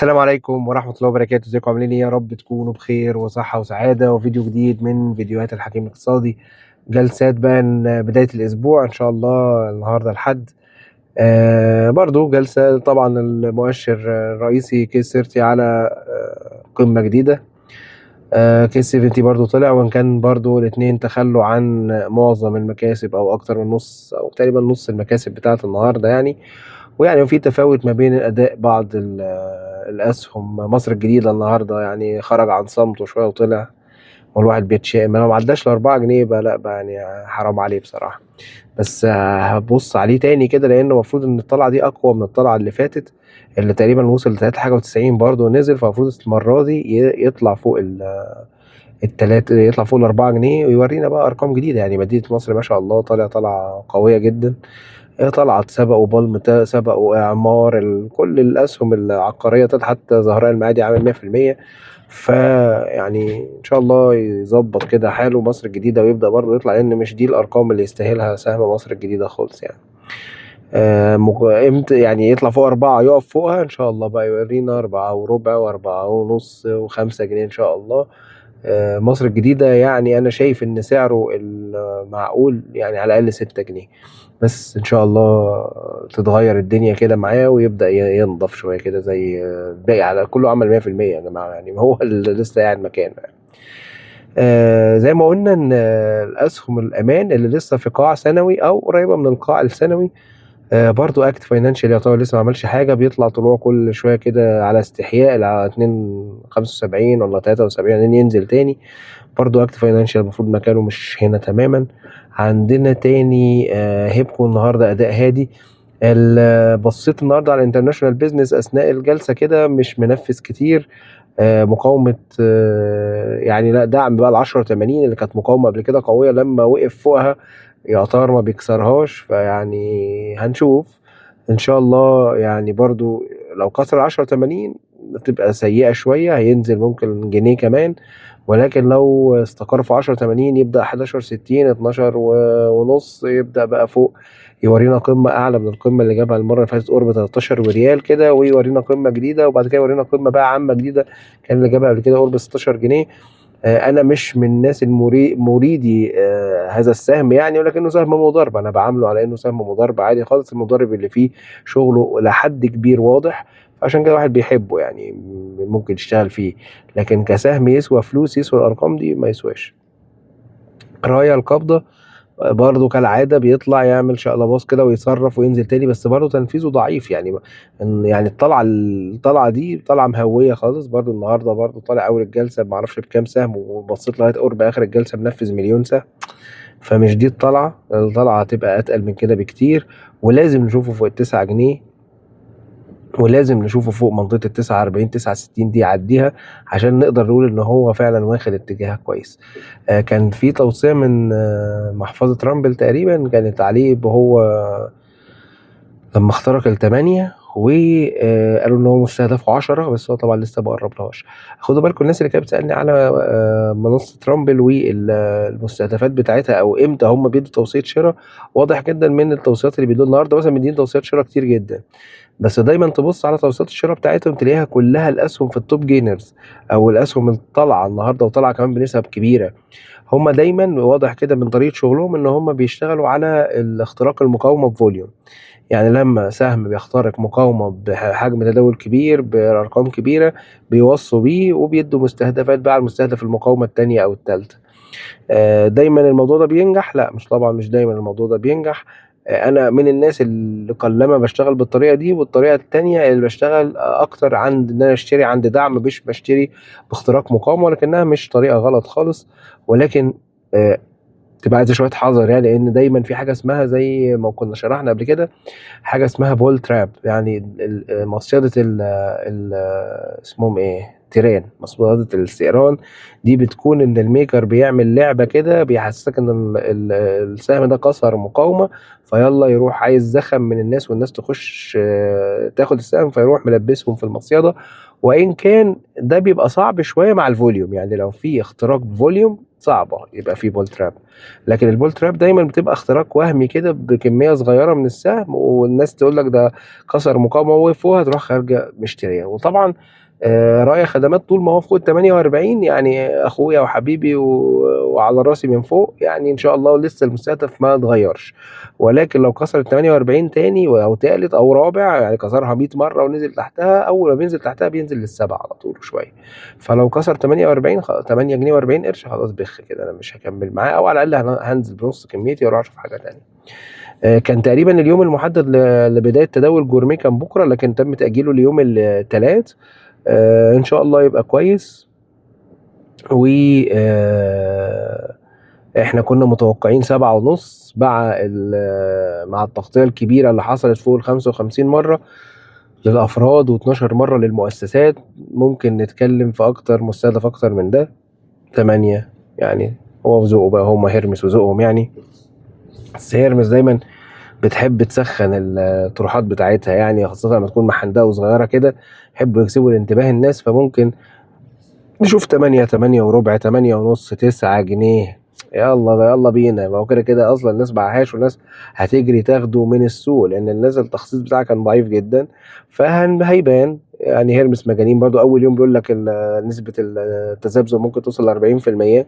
السلام عليكم ورحمة الله وبركاته. ازيكم عاملين ايه؟ يا رب تكونوا بخير وصحة وسعادة، وفيديو جديد من فيديوهات الحكيم الاقتصادي. جلسات بقى بداية الأسبوع إن شاء الله، النهاردة الحد. برضو جلسة، طبعا المؤشر الرئيسي كيس 30 على قمة جديدة. كيس 70 برضو طلع، وان كان برضو الاثنين تخلوا عن معظم المكاسب او اكتر من نص او تقريبا نص المكاسب بتاعة النهاردة يعني. ويعني في تفاوت ما بين الاداء بعض الاسهم. مصر الجديدة النهاردة يعني خرج عن صمته شوية وطلع، والواحد بيتشائم لو ما عداش ل4 جنيه بقى، لا بقى يعني حرام عليه بصراحة. بس هبص عليه تاني كده، لأن المفروض إن الطلعة دي أقوى من الطلعة اللي فاتت، اللي تقريبا وصل لتلاتة حاجة و90 برضه ونزل. فالمفروض المرة دي يطلع فوق التلاتة، يطلع فوق ال4 جنيه ويورينا بقى أرقام جديدة. يعني مدينة مصر ما شاء الله طالعة قوية جدا. طلعت سبقوا بالم، سبقوا إعمار، كل الأسهم العقارية طلعت، حتى زهراء المعادي عامل 100%. فيعني إن شاء الله يظبط كده حاله مصر الجديدة ويبدأ برضه يطلع، لأن مش دي الأرقام اللي يستاهلها سهم مصر الجديدة خالص يعني. امتى يعني يطلع فوق 4 يقف فوقها إن شاء الله بقى، يورينا 4 وربع و4 ونص و5 جنيه إن شاء الله. مصر الجديدة يعني أنا شايف إن سعره المعقول يعني على الأقل 6 جنيه، بس إن شاء الله تتغير الدنيا كده معاه ويبدأ ينضف شوية كده زي الباقي. على كله عمل 100% يا جماعة، يعني هو اللي لسه قاعد مكانه يعني. زي ما قلنا إن الأسهم الأمان اللي لسه في قاع سنوي أو قريبة من القاع السنوي، برضو اكت فاينانشال يعتبر لسه ما عملش حاجه، بيطلع طلوع كل شويه كده على استحياء على 2.75 ولا 73، بعدين ينزل تاني. برضو اكت فاينانشال المفروض مكانه مش هنا تماما. عندنا تاني هيبكو النهارده اداء هادي. بصيت النهارده على الانترناشونال بيزنس اثناء الجلسه كده، مش منفذ كتير. مقاومه يعني لا دعم بقى ال 10.80 اللي كانت مقاومه قبل كده قويه، لما وقف فوقها يعتبر ما بيكسرهاش. فيعني هنشوف ان شاء الله. يعني برضو لو كسر 10.80 تبقى سيئة شوية، هينزل ممكن جنيه كمان. ولكن لو استقر في 10.80 يبدأ 11.60 12 ونص، يبدأ بقى فوق، يورينا قمة أعلى من القمة اللي جابها المرة اللي فاتت قرب 13 وريال كده، ويورينا قمة جديدة، وبعد كده يورينا قمة بقى عامة جديدة كان اللي جابها قبل كده قرب 16 جنيه. انا مش من الناس مريدي هذا السهم يعني، ولكنه سهم مضارب، انا بعامله على انه سهم مضارب عادي خالص، المضارب اللي فيه شغله لحد كبير واضح، عشان كده واحد بيحبه يعني، ممكن يشتغل فيه. لكن كسهم يسوى فلوس، يسوى الارقام دي ما يسواش. راية القبضة برضه كالعادة بيطلع يعمل شقلباص كده ويصرف وينزل تاني، بس برضه تنفيذه ضعيف يعني. يعني الطلعة دي طلعة مهوية خالص. برضه النهاردة برضه طالع أول الجلسة معرفش بكام سهم، وبصيت لغاية قرب آخر الجلسة منفذ مليون سهم. فمش دي الطلعة هتبقى أتقل من كده بكتير، ولازم نشوفه فوق ال9 جنيه، ولازم نشوفه فوق منطقة 49 69 دي يعديها عشان نقدر نقول ان هو فعلا واخد اتجاه كويس. كان في توصية من محفظة رامبل تقريبا كانت عليه، هو لما اخترق ال8 وقالوا ان هو مستهدفه 10، بس هو طبعا لسه ما قربلهاش. خدوا بالكم الناس اللي كانت بتسالني على منصه رامبل والمستهدفات بتاعتها، او امتى هم بيدوا توصيه شراء. واضح جدا من التوصيات اللي بيدوا النهارده، مثلا مدين توصيات شراء كتير جدا، بس دايما تبص على توصيات الشراء بتاعتهم تلاقيها كلها الاسهم في التوب جينرز، او الاسهم الطالعه النهارده وطالعه كمان بنسب كبيره. هم دايما واضح كده من طريقه شغلهم ان هم بيشتغلوا على الاختراق المقاومه بفوليوم. يعني لما سهم بيخترق مقاومة بحجم تداول كبير بأرقام كبيرة بيوصوا بيه وبيدوا مستهدفات بقى على المستهدف المقاومة التانية أو التالتة. دايما الموضوع ده بينجح؟ لا، مش طبعا مش دايما الموضوع ده بينجح. أنا من الناس اللي قلما بشتغل بالطريقة دي، والطريقة التانية اللي بشتغل أكتر عند إن أنا أشتري عند دعم، مش بشتري باختراق مقاومة، ولكنها مش طريقة غلط خالص. ولكن آه، تبقى عايزة شوية حذر يعني، لأن دايما في حاجة اسمها زي ما كنا شرحنا قبل كده، حاجة اسمها بول تراب. يعني مصيدة ال اسمهم ايه، تيران، مصيدة الثيران دي بتكون ان الميكر بيعمل لعبة كده، بيحسسك ان السهم ده كسر مقاومة، فيلا يروح عايز زخم من الناس، والناس تخش تاخد السهم، فيروح ملبسهم في المصيدة. وإن كان ده بيبقى صعب شوية مع الفوليوم، يعني لو في اختراق فوليوم صعبة يبقى في بول تراب. لكن البول تراب دايما بتبقى اختراق وهمي كده بكمية صغيرة من السهم، والناس تقول لك ده كسر مقاومة وقفوها، تروح خارجة مشتريها. وطبعا راعي خدمات طول ما هو فوق ال 48 يعني اخويا وحبيبي وعلى راسي من فوق، يعني ان شاء الله لسه المستهدف ما اتغيرش. ولكن لو كسر ال 48 تاني او تالت او رابع، يعني كسرها 100 مرة ونزل تحتها، اول ما بينزل تحتها بينزل للسبعة على طول شوية. فلو كسر 48 8 جنيه و40 قرش خلاص بخ كده، انا مش هكمل معاه، او على الاقل هنزل بنص كميتي واروح اشوف حاجة تانية. كان تقريبا اليوم المحدد لبداية تداول جورميه كان بكرة، لكن تم تأجيله ليوم الثلاث. ان شاء الله يبقى كويس. و احنا كنا متوقعين 7.5 مع التغطية الكبيرة اللي حصلت فوق ال 55 مرة للأفراد و12 مرة للمؤسسات. ممكن نتكلم في مستهدف أكتر من ده، 8 يعني. هو وذوقه بقى، هما هيرمس وذوقهم يعني. بس هيرمس دايما بتحب تسخن الطروحات بتاعتها، يعني خاصة لما تكون محندقة وصغيرة كده، يحبوا يكسبوا الانتباه الناس. فممكن نشوف 8 وربع، 8 ونص، 9 جنيه. يلا بينا، ما هو كده كده اصلا الناس معهاش، والناس هتجري تاخده من السوق، لان الناس التخصيص بتاعها كان ضعيف جدا. هيبان يعني. هيرمس مجانين برضو، اول يوم بيقول لك نسبة التذبذب ممكن توصل ل 40%.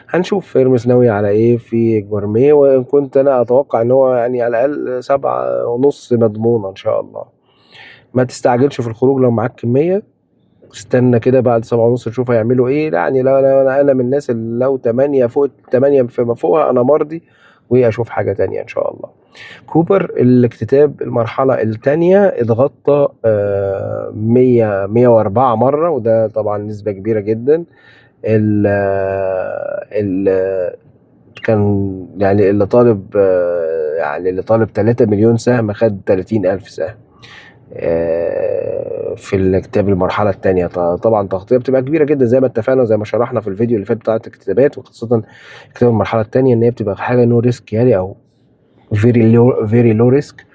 هنشوف هيرمس ناوي على ايه في جورميه، وان كنت انا اتوقع ان هو يعني على الاقل 7.5 مضمونة ان شاء الله. ما تستعجلش في الخروج لو معاك كمية، استنى كده بعد 7.5 نشوف هيعملوا ايه. يعني لا انا من الناس اللي لو 8 فوق 8 فيما فوقها انا مرضي، واشوف حاجة تانية ان شاء الله. كوبر الاكتتاب المرحلة التانية اتغطى 104 مرة، وده طبعا نسبة كبيرة جدا. ال ال كان يعني اللي طالب 3 مليون سهم خد 30,000 سهم في الكتاب المرحلة الثانية. طبعا تغطية بتبقى كبيرة جدا زي ما اتفقنا، زي ما شرحنا في الفيديو اللي فات بتاعت الكتابات، وخاصة كتاب المرحلة الثانية ان هي بتبقى حاجة نو ريسك يعني، او فيري لو ريسك.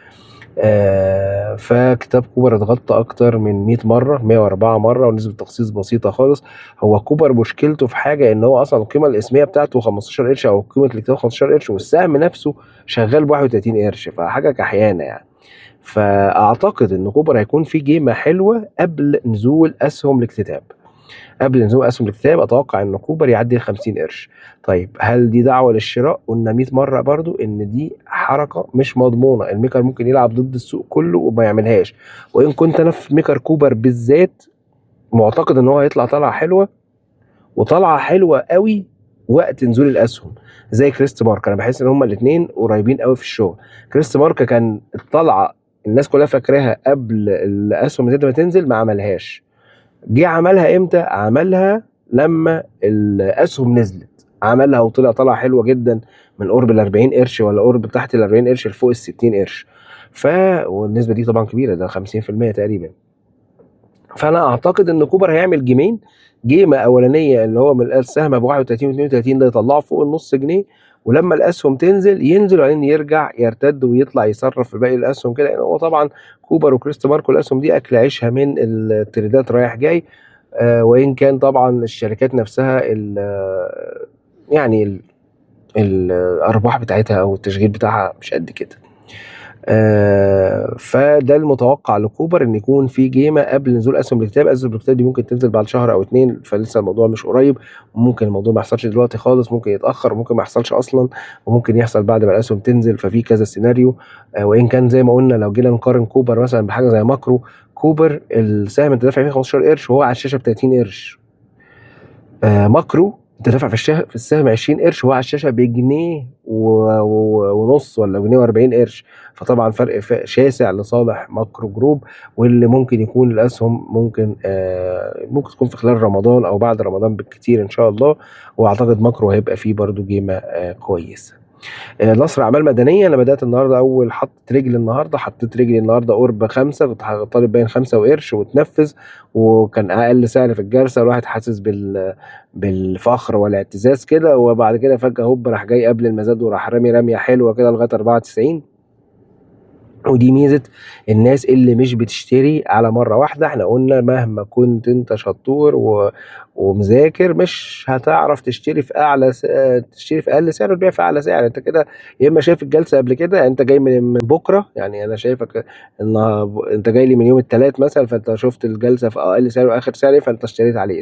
فكتاب كوبر اتغطى اكتر من 100 مرة، 104 مرة، ونسبة تخصيص بسيطة خالص. هو كوبر مشكلته في حاجة، ان هو اصلا القيمة الاسمية بتاعته 15 قرش، او قيمة الكتاب 15 قرش، والسهم نفسه شغال ب 31 قرش، فحاجة كحيانة يعني. فاعتقد ان كوبر هيكون في جيمة حلوة قبل نزول اسهم الاكتتاب. اتوقع ان كوبر يعدي ال 50 قرش. طيب هل دي دعوة للشراء؟ قلنا 100 مرة برضو ان دي حركة مش مضمونة. الميكر ممكن يلعب ضد السوق كله وما يعملهاش. وان كنت انا في ميكر كوبر بالذات معتقد ان هو هيطلع طلعة حلوة، وطلعة حلوة قوي وقت نزول الاسهم. زي كريست مارك، انا بحس ان هما الاثنين قريبين قوي في الشغل. كريست مارك كان الطلعة الناس كلها فاكراها قبل الاسهم ما تنزل، ما عملهاش. جه عملها امتى؟ عملها لما الاسهم نزلت، عملها وطلع طلع حلوه جدا، من قرب ال 40 قرش، ولا قرب تحت ال 40 قرش لفوق ال 60 قرش. والنسبه دي طبعا كبيره، ده 50% تقريبا. فانا اعتقد ان كوبر هيعمل جيمين. جيمه اولانيه اللي هو من السهم ب 31 و 32 ده يطلعه فوق النص جنيه، ولما الاسهم ينزل وبعدين يرجع يرتد ويطلع يصرف في باقي الاسهم كده. يعني هو طبعا كوبر وكريست مارك الاسهم دي اكل عيشها من التريدات رايح جاي. وإن كان طبعا الشركات نفسها يعني الأرباح بتاعتها أو التشغيل بتاعها مش قد كده. فده المتوقع لكوبر، ان يكون في جيمه قبل نزول اسهم الاكتتاب. اسهم الاكتتاب دي ممكن تنزل بعد شهر او 2، فلسه الموضوع مش قريب. وممكن الموضوع ما يحصلش دلوقتي خالص، ممكن يتاخر، وممكن ما يحصلش اصلا، وممكن يحصل بعد ما الاسهم تنزل. ففي كذا سيناريو. وان كان زي ما قلنا لو جينا نقارن كوبر مثلا بحاجه زي ماكرو، كوبر السهم انت دافع فيه 15 قرش وهو على الشاشه ب 30 قرش. ماكرو انت دافع في السهم 20 قرش وهو على الشاشه بجنيه ونص، ولا جنيه و40 قرش. فطبعا فرق شاسع لصالح ماكرو جروب. واللي ممكن يكون الاسهم ممكن تكون في خلال رمضان او بعد رمضان بالكتير ان شاء الله. واعتقد ماكرو هيبقى فيه برضو جيمه كويسه. نصر اعمال مدنيه، انا بدات النهارده حطيت رجلي النهارده قرب 5، كنت طالب باين 5 وقرش وتنفذ. وكان اقل سعر في الجلسه، الواحد حاسس بالفخر والاعتزاز كده. وبعد كده فجاه هوب راح جاي قبل المزاد، وراح رامية حلوه كده لغايه 94. ودي ميزة الناس اللي مش بتشتري على مرة واحدة. احنا قلنا مهما كنت انت شطور ومذاكر مش هتعرف تشتري في اعلى تشتري في اقل سعر وتبيع في اعلى سعر. انت كده يا اما شايف الجلسة قبل كده، انت جاي من بكرة، يعني انا شايفك ان انت جاي لي من يوم الثلاث مثلا، فانت شفت الجلسة في اقل سعر واخر سعر فانت اشتريت عليه.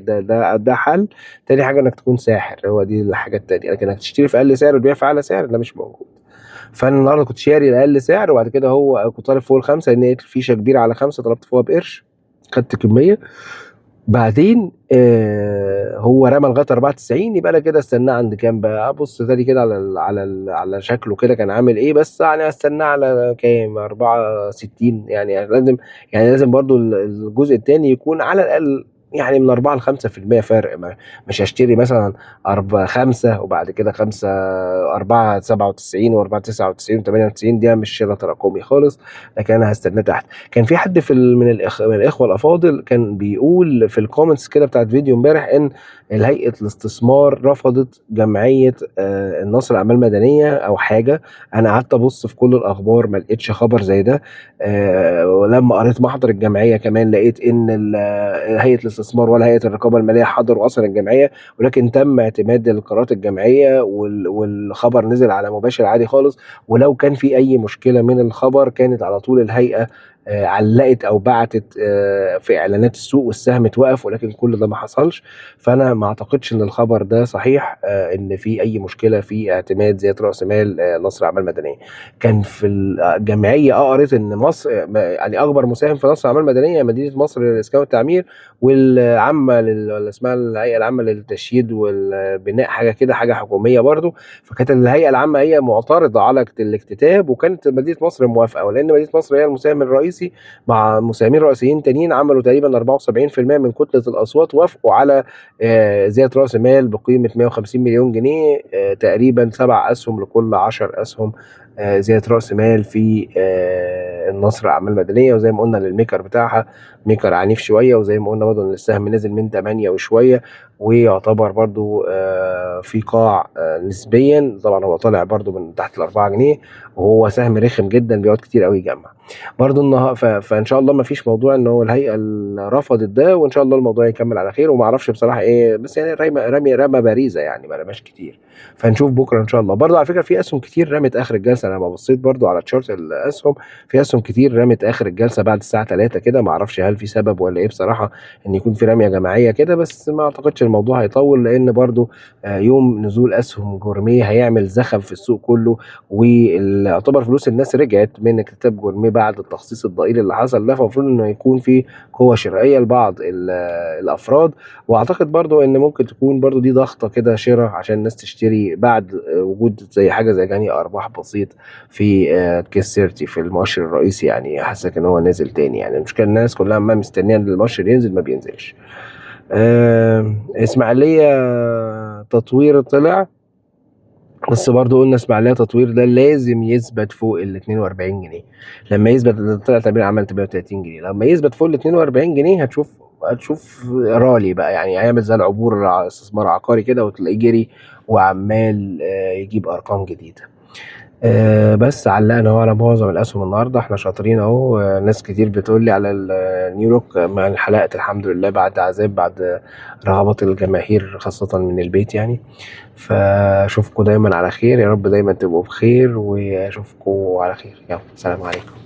ده حل. تاني حاجة انك تكون ساحر، هو دي الحاجة التانية. لكن انك تشتري في اقل سعر وتبيع في اعلى سعر ده مش موجود. فانا النهارده كنت شاري الاقل سعر، وبعد كده هو كنت طالب فوق الخمسه لان لقيت الفيشه كبيره على خمسه، طلبت فوقها بقرش، خدت كميه. بعدين هو رمى لغايه 94، يبقى انا كده استناه عند كام بقى؟ ابص تاني كده على شكله كده كان عامل ايه، بس يعني استناه على كام؟ 64 يعني. لازم برضو الجزء الثاني يكون على الاقل يعني من 4 ل 5% فرق. مش هشتري مثلا 4 5 وبعد كده 5 4 97 و4 99 و98، دي مش شراء تراكمي خالص. لكن انا هستناه تحت. كان في حد من الاخوه الافاضل كان بيقول في الكومنتس كده بتاعت فيديو امبارح ان هيئه الاستثمار رفضت جمعيه النصر الاعمال المدنيه او حاجه. انا قعدت ابص في كل الاخبار ما لقيتش خبر زي ده. ولما قريت محضر الجمعيه كمان لقيت ان هيئه الاستثمار ولا هيئه الرقابه الماليه حضروا اصلا الجمعيه، ولكن تم اعتماد القرارات الجمعيه والخبر نزل على مباشر عادي خالص. ولو كان في اي مشكله من الخبر كانت على طول الهيئه علقت او بعتت في اعلانات السوق والسهم اتوقف، ولكن كل ده ما حصلش. فانا ما اعتقدش ان الخبر ده صحيح، ان في اي مشكله في اعتماد زياده راس مال نصر اعمال مدنيه. كان في الجمعيه قريت ان مصر يعني اكبر مساهم في نصر اعمال مدنيه مدينه مصر للاسكان والتعمير، والعامه ولا اسمها الهيئه العامه للتشييد والبناء، حاجه كده، حاجه حكوميه برضو. فكانت الهيئه العامه هي معترضه على الاكتتاب، وكانت مدينه مصر موافقه، ولان مدينه مصر هي المساهم الرئيسي مع مساهمين رئيسيين تانيين عملوا تقريبا 74% من كتله الاصوات، وافقوا على زياده راس مال بقيمه 150 مليون جنيه، تقريبا 7 اسهم لكل 10 اسهم زياده راس مال في النصر الاعمال المدنيه. وزي ما قلنا للميكر بتاعها ميكر عنيف شويه، وزي ما قلنا برضه ان السهم نزل من 8 وشويه، ويعتبر برضو في قاع نسبيا. طبعا هو طالع برضو من تحت ال4 جنيه، وهو سهم رخم جدا بيقعد كتير قوي يجمع برضو فان شاء الله ما فيش موضوع ان هو الهيئه اللي رفضت ده، وان شاء الله الموضوع يكمل على خير. وما اعرفش بصراحه ايه، بس يعني رمى باريزه يعني، ما رماش كتير. فنشوف بكره ان شاء الله. برضو على فكره في اسهم كتير رمت اخر الجلسه، انا لما بصيت برضو على تشارت الاسهم في اسهم كتير رمت اخر الجلسه بعد الساعه 3 كده. ما اعرفش هل في سبب ولا ايه بصراحه ان يكون في رميه جماعيه كده، بس ما اعتقدش الموضوع هيطول، لان برضو يوم نزول اسهم جورميه هيعمل زخم في السوق كله، ويعتبر فلوس الناس رجعت من اكتتاب جورميه بعد التخصيص الضئيل اللي حصل ده. فالمفروض انه يكون في قوه شرائيه لبعض الافراد. واعتقد برضو ان ممكن تكون برضو دي ضغطه كده شراء عشان الناس تشتري بعد وجود زي حاجه زي جني ارباح بسيط في كيس 30 في المؤشر الرئيسي. يعني حاسك ان هو نازل تاني. يعني المشكله الناس كلها ما مستنيه ان المؤشر ينزل، ما بينزلش. اسماعيليه تطوير طلع، بس برضو قلنا اسماعيليه تطوير ده لازم يثبت فوق ال 42 جنيه. لما يثبت، طلع تعبير عمل 38 جنيه، لما يثبت فوق ال 42 جنيه هتشوف رالي بقى، يعني هيعمل زي العبور استثمار عقاري كده، وتلاقيه جري وعمال يجيب ارقام جديده. بس علقنا اهو على معظم الاسهم النهارده. احنا شاطرين اهو. ناس كتير بتقول لي على النيويورك مع الحلقه الحمد لله بعد عذاب، بعد رغبات الجماهير خاصه من البيت يعني. فاشوفكم دايما على خير، يا رب دايما تبقوا بخير، واشوفكم على خير. يلا سلام عليكم.